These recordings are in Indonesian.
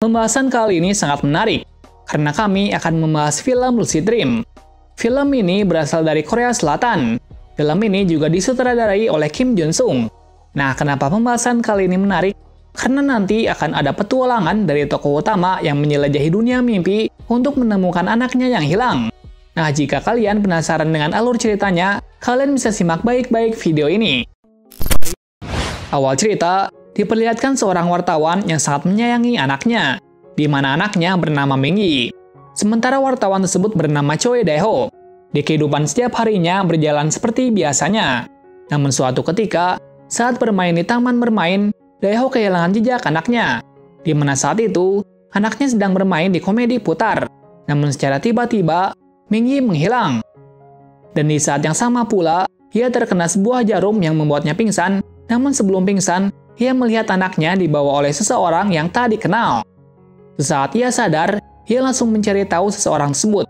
Pembahasan kali ini sangat menarik, karena kami akan membahas film Lucid Dream. Film ini berasal dari Korea Selatan. Film ini juga disutradarai oleh Kim Jun Sung. Nah, kenapa pembahasan kali ini menarik? Karena nanti akan ada petualangan dari tokoh utama yang menjelajahi dunia mimpi untuk menemukan anaknya yang hilang. Nah, jika kalian penasaran dengan alur ceritanya, kalian bisa simak baik-baik video ini. Awal cerita, diperlihatkan seorang wartawan yang sangat menyayangi anaknya, di mana anaknya bernama Mingyi. Sementara wartawan tersebut bernama Choi Dae-ho. Di kehidupan setiap harinya berjalan seperti biasanya. Namun suatu ketika, saat bermain di taman bermain, Dae-ho kehilangan jejak anaknya. Di mana saat itu, anaknya sedang bermain di komedi putar. Namun secara tiba-tiba, Mingyi menghilang. Dan di saat yang sama pula, ia terkena sebuah jarum yang membuatnya pingsan. Namun sebelum pingsan, ia melihat anaknya dibawa oleh seseorang yang tak dikenal. Sesaat ia sadar, ia langsung mencari tahu seseorang tersebut.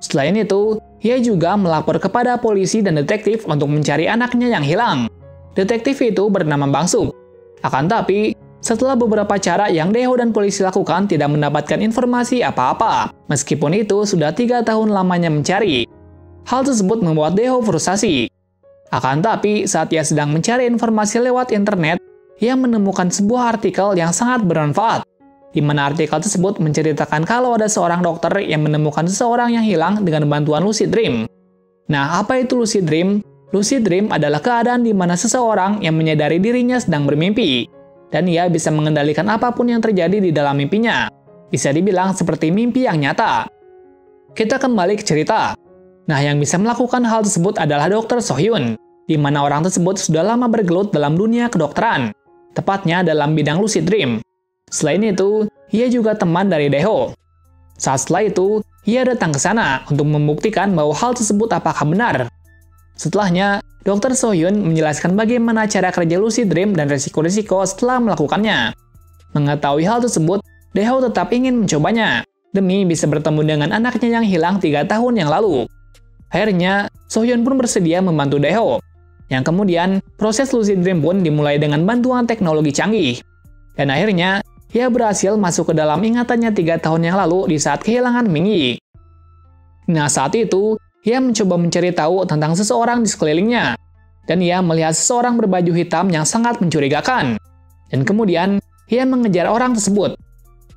Selain itu, ia juga melapor kepada polisi dan detektif untuk mencari anaknya yang hilang. Detektif itu bernama Bang Sub. Akan tapi, setelah beberapa cara yang Dae-ho dan polisi lakukan tidak mendapatkan informasi apa-apa, meskipun itu sudah 3 tahun lamanya mencari. Hal tersebut membuat Dae-ho frustasi. Akan tapi, saat ia sedang mencari informasi lewat internet, ia menemukan sebuah artikel yang sangat bermanfaat, di mana artikel tersebut menceritakan kalau ada seorang dokter yang menemukan seseorang yang hilang dengan bantuan lucid dream. Nah, apa itu lucid dream? Lucid dream adalah keadaan di mana seseorang yang menyadari dirinya sedang bermimpi, dan ia bisa mengendalikan apapun yang terjadi di dalam mimpinya. Bisa dibilang seperti mimpi yang nyata. Kita kembali ke cerita. Nah, yang bisa melakukan hal tersebut adalah Dr. So-hyun, di mana orang tersebut sudah lama bergelut dalam dunia kedokteran, tepatnya dalam bidang lucid dream. Selain itu, ia juga teman dari Dae-ho. Saat setelah itu, ia datang ke sana untuk membuktikan bahwa hal tersebut apakah benar. Setelahnya, Dr. So-hyun menjelaskan bagaimana cara kerja lucid dream dan resiko-risiko setelah melakukannya. Mengetahui hal tersebut, Dae-ho tetap ingin mencobanya, demi bisa bertemu dengan anaknya yang hilang 3 tahun yang lalu. Akhirnya, So-hyun pun bersedia membantu Dae-ho. Yang kemudian, proses lucid dream pun dimulai dengan bantuan teknologi canggih. Dan akhirnya, ia berhasil masuk ke dalam ingatannya 3 tahun yang lalu di saat kehilangan Mingyi. Nah, saat itu, ia mencoba mencari tahu tentang seseorang di sekelilingnya. Dan ia melihat seseorang berbaju hitam yang sangat mencurigakan. Dan kemudian, ia mengejar orang tersebut.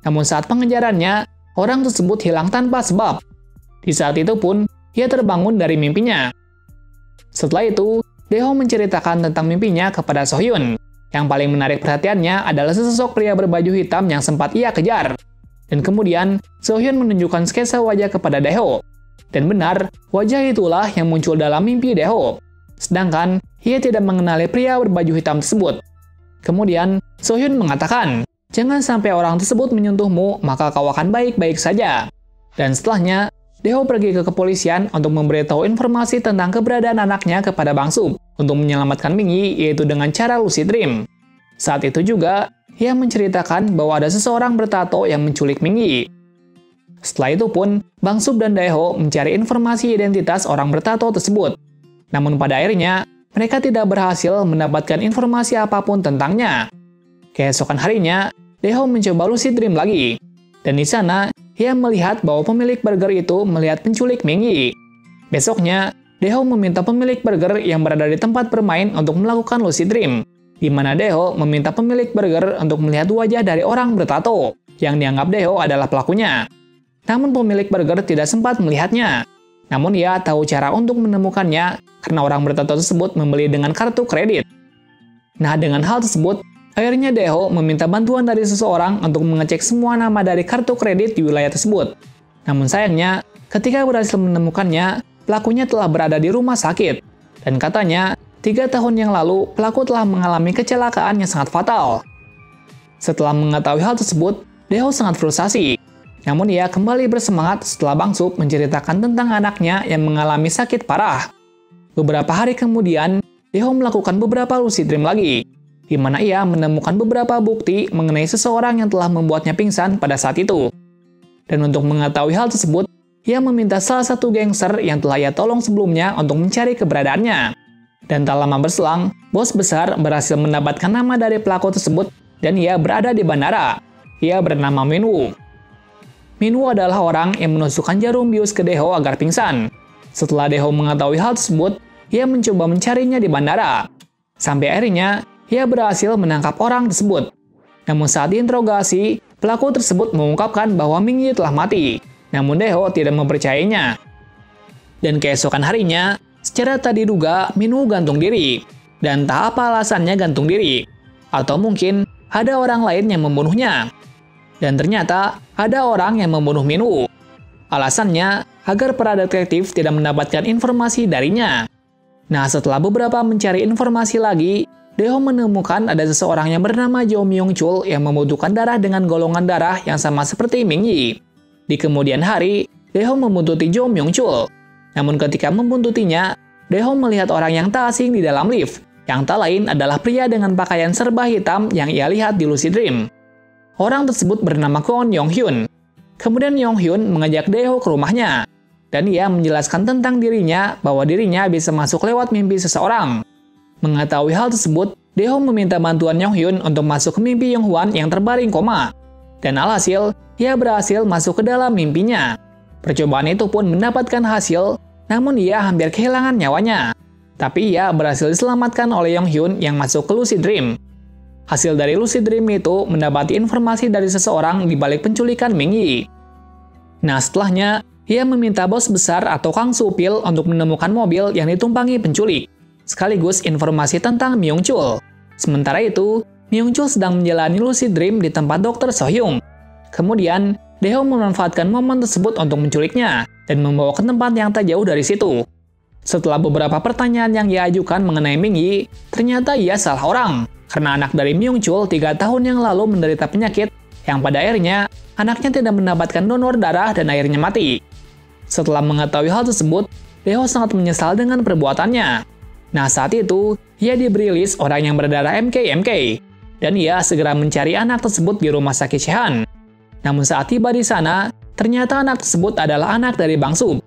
Namun saat pengejarannya, orang tersebut hilang tanpa sebab. Di saat itu pun, ia terbangun dari mimpinya. Setelah itu, Dae-ho menceritakan tentang mimpinya kepada So-hyun. Yang paling menarik perhatiannya adalah sesosok pria berbaju hitam yang sempat ia kejar. Dan kemudian, So-hyun menunjukkan sketsa wajah kepada Dae-ho. Dan benar, wajah itulah yang muncul dalam mimpi Dae-ho. Sedangkan, ia tidak mengenali pria berbaju hitam tersebut. Kemudian, So-hyun mengatakan, "Jangan sampai orang tersebut menyentuhmu, maka kau akan baik-baik saja." Dan setelahnya, Dae-ho pergi ke kepolisian untuk memberitahu informasi tentang keberadaan anaknya kepada Bang Sub untuk menyelamatkan Mingyi, yaitu dengan cara lucid dream. Saat itu juga, ia menceritakan bahwa ada seseorang bertato yang menculik Mingyi. Setelah itu pun, Bang Sub dan Dae-ho mencari informasi identitas orang bertato tersebut. Namun pada akhirnya, mereka tidak berhasil mendapatkan informasi apapun tentangnya. Keesokan harinya, Dae-ho mencoba lucid dream lagi. Dan di sana, ia melihat bahwa pemilik burger itu melihat penculik Mingyi. Besoknya, Dae-ho meminta pemilik burger yang berada di tempat bermain untuk melakukan lucid dream, di mana Dae-ho meminta pemilik burger untuk melihat wajah dari orang bertato, yang dianggap Dae-ho adalah pelakunya. Namun pemilik burger tidak sempat melihatnya. Namun ia tahu cara untuk menemukannya karena orang bertato tersebut membeli dengan kartu kredit. Nah, dengan hal tersebut, akhirnya Dae-ho meminta bantuan dari seseorang untuk mengecek semua nama dari kartu kredit di wilayah tersebut. Namun sayangnya, ketika berhasil menemukannya, pelakunya telah berada di rumah sakit. Dan katanya, 3 tahun yang lalu, pelaku telah mengalami kecelakaan yang sangat fatal. Setelah mengetahui hal tersebut, Dae-ho sangat frustasi. Namun ia kembali bersemangat setelah Bang Sub menceritakan tentang anaknya yang mengalami sakit parah. Beberapa hari kemudian, Dae-ho melakukan beberapa lucid dream lagi, di mana ia menemukan beberapa bukti mengenai seseorang yang telah membuatnya pingsan pada saat itu. Dan untuk mengetahui hal tersebut, ia meminta salah satu gangster yang telah ia tolong sebelumnya untuk mencari keberadaannya. Dan tak lama berselang, bos besar berhasil mendapatkan nama dari pelaku tersebut dan ia berada di bandara. ia bernama Minwoo. Minwoo adalah orang yang menusukkan jarum bius ke Dae-ho agar pingsan. Setelah Dae-ho mengetahui hal tersebut, ia mencoba mencarinya di bandara. Sampai akhirnya, ia berhasil menangkap orang tersebut. Namun saat diinterogasi, pelaku tersebut mengungkapkan bahwa Ming-yi telah mati. Namun Dae-ho tidak mempercayainya. Dan keesokan harinya, secara tak diduga, Minwoo gantung diri. Dan tak apa alasannya gantung diri. Atau mungkin ada orang lain yang membunuhnya. Dan ternyata ada orang yang membunuh Minwoo. Alasannya agar para detektif tidak mendapatkan informasi darinya. Nah, setelah beberapa mencari informasi lagi, Dae-ho menemukan ada seseorang yang bernama Jo Myung-chul yang membutuhkan darah dengan golongan darah yang sama seperti Ming-yi. Di kemudian hari, Dae-ho membuntuti Jo Myung-chul. Namun ketika membuntutinya, Dae-ho melihat orang yang tak asing di dalam lift, yang tak lain adalah pria dengan pakaian serba hitam yang ia lihat di Lucid Dream. Orang tersebut bernama Kwon Yong-hyun. Kemudian Yong-hyun mengajak Dae-ho ke rumahnya, dan ia menjelaskan tentang dirinya bahwa dirinya bisa masuk lewat mimpi seseorang. Mengetahui hal tersebut, Dae-ho meminta bantuan Yong-hyun untuk masuk ke mimpi Yong-hwan yang terbaring koma. Dan alhasil, ia berhasil masuk ke dalam mimpinya. Percobaan itu pun mendapatkan hasil, namun ia hampir kehilangan nyawanya. Tapi ia berhasil diselamatkan oleh Yong-hyun yang masuk ke Lucid Dream. Hasil dari Lucid Dream itu mendapati informasi dari seseorang di balik penculikan Ming-yi. Nah, setelahnya, ia meminta bos besar atau Kang Supil untuk menemukan mobil yang ditumpangi penculik, sekaligus informasi tentang Myung-chul. Sementara itu, Myung-chul sedang menjalani Lucid Dream di tempat Dr. So-hyung. Kemudian, Dae-ho memanfaatkan momen tersebut untuk menculiknya dan membawa ke tempat yang tak jauh dari situ. Setelah beberapa pertanyaan yang ia ajukan mengenai Ming-yi, ternyata ia salah orang, karena anak dari Myung-chul 3 tahun yang lalu menderita penyakit yang pada akhirnya anaknya tidak mendapatkan donor darah dan akhirnya mati. Setelah mengetahui hal tersebut, Dae-ho sangat menyesal dengan perbuatannya. Nah, saat itu, ia diberi list orang yang berdarah MK, dan ia segera mencari anak tersebut di rumah sakit Chehan. Namun saat tiba di sana, ternyata anak tersebut adalah anak dari Bang Sub.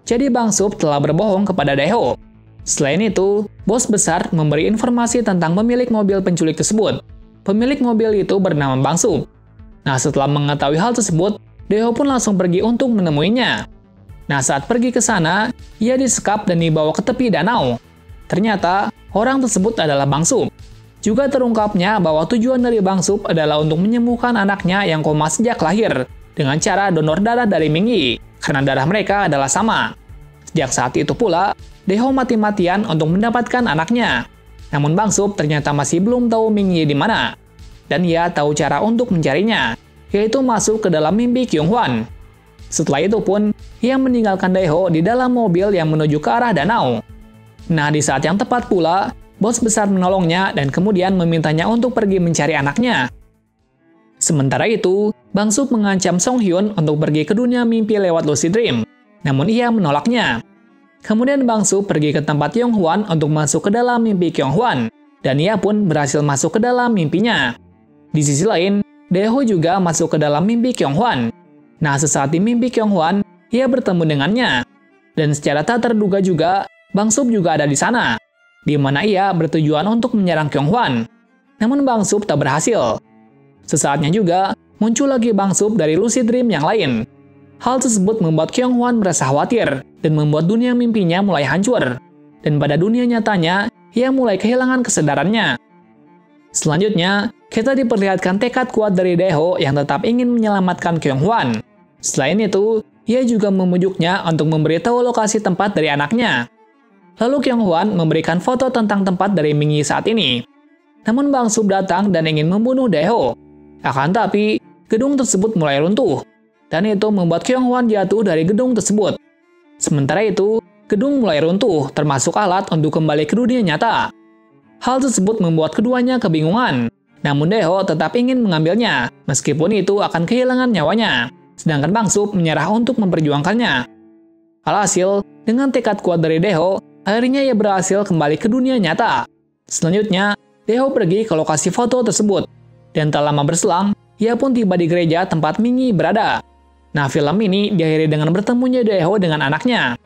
Jadi Bang Sub telah berbohong kepada Dae-ho. Selain itu, bos besar memberi informasi tentang pemilik mobil penculik tersebut. Pemilik mobil itu bernama Bang Sub. Nah, setelah mengetahui hal tersebut, Dae-ho pun langsung pergi untuk menemuinya. Nah, saat pergi ke sana, ia disekap dan dibawa ke tepi danau. Ternyata, orang tersebut adalah Bang Sub. Juga terungkapnya bahwa tujuan dari Bang Sub adalah untuk menyembuhkan anaknya yang koma sejak lahir dengan cara donor darah dari Ming-yi, karena darah mereka adalah sama. Sejak saat itu pula, Dae-ho mati-matian untuk mendapatkan anaknya. Namun Bang Sub ternyata masih belum tahu Ming-yi di mana. Dan ia tahu cara untuk mencarinya, yaitu masuk ke dalam mimpi Kyung-hwan. Setelah itu pun, ia meninggalkan Dae-ho di dalam mobil yang menuju ke arah danau. Nah, di saat yang tepat pula, bos besar menolongnya dan kemudian memintanya untuk pergi mencari anaknya. Sementara itu, Bang Sub mengancam Song-hyun untuk pergi ke dunia mimpi lewat Lucid Dream, namun ia menolaknya. Kemudian Bang Sub pergi ke tempat Yong-hwan untuk masuk ke dalam mimpi Kyung-hwan, dan ia pun berhasil masuk ke dalam mimpinya. Di sisi lain, Dae-ho juga masuk ke dalam mimpi Kyung-hwan. Nah, sesaat di mimpi Kyung-hwan, ia bertemu dengannya. Dan secara tak terduga juga, Bang Sub juga ada di sana, di mana ia bertujuan untuk menyerang Kyung-hwan. Namun Bang Sub tak berhasil. Sesaatnya juga, muncul lagi Bang Sub dari Lucid Dream yang lain. Hal tersebut membuat Kyung-hwan merasa khawatir, dan membuat dunia mimpinya mulai hancur. Dan pada dunia nyatanya, ia mulai kehilangan kesadarannya. Selanjutnya, kita diperlihatkan tekad kuat dari Dae-ho yang tetap ingin menyelamatkan Kyung-hwan. Selain itu, ia juga memujuknya untuk memberitahu lokasi tempat dari anaknya. Lalu Kyung-hwan memberikan foto tentang tempat dari Ming-yi saat ini. Namun Bang Sub datang dan ingin membunuh Dae-ho. Akan tapi, gedung tersebut mulai runtuh. Dan itu membuat Kyung-hwan jatuh dari gedung tersebut. Sementara itu, gedung mulai runtuh, termasuk alat untuk kembali ke dunia nyata. Hal tersebut membuat keduanya kebingungan. Namun Dae-ho tetap ingin mengambilnya, meskipun itu akan kehilangan nyawanya. Sedangkan Bang Sub menyerah untuk memperjuangkannya. Alhasil, dengan tekad kuat dari Dae-ho, akhirnya ia berhasil kembali ke dunia nyata. Selanjutnya, Dae-ho pergi ke lokasi foto tersebut. Dan tak lama berselang, ia pun tiba di gereja tempat Ming-yi berada. Nah, film ini diakhiri dengan bertemunya Dae-ho dengan anaknya.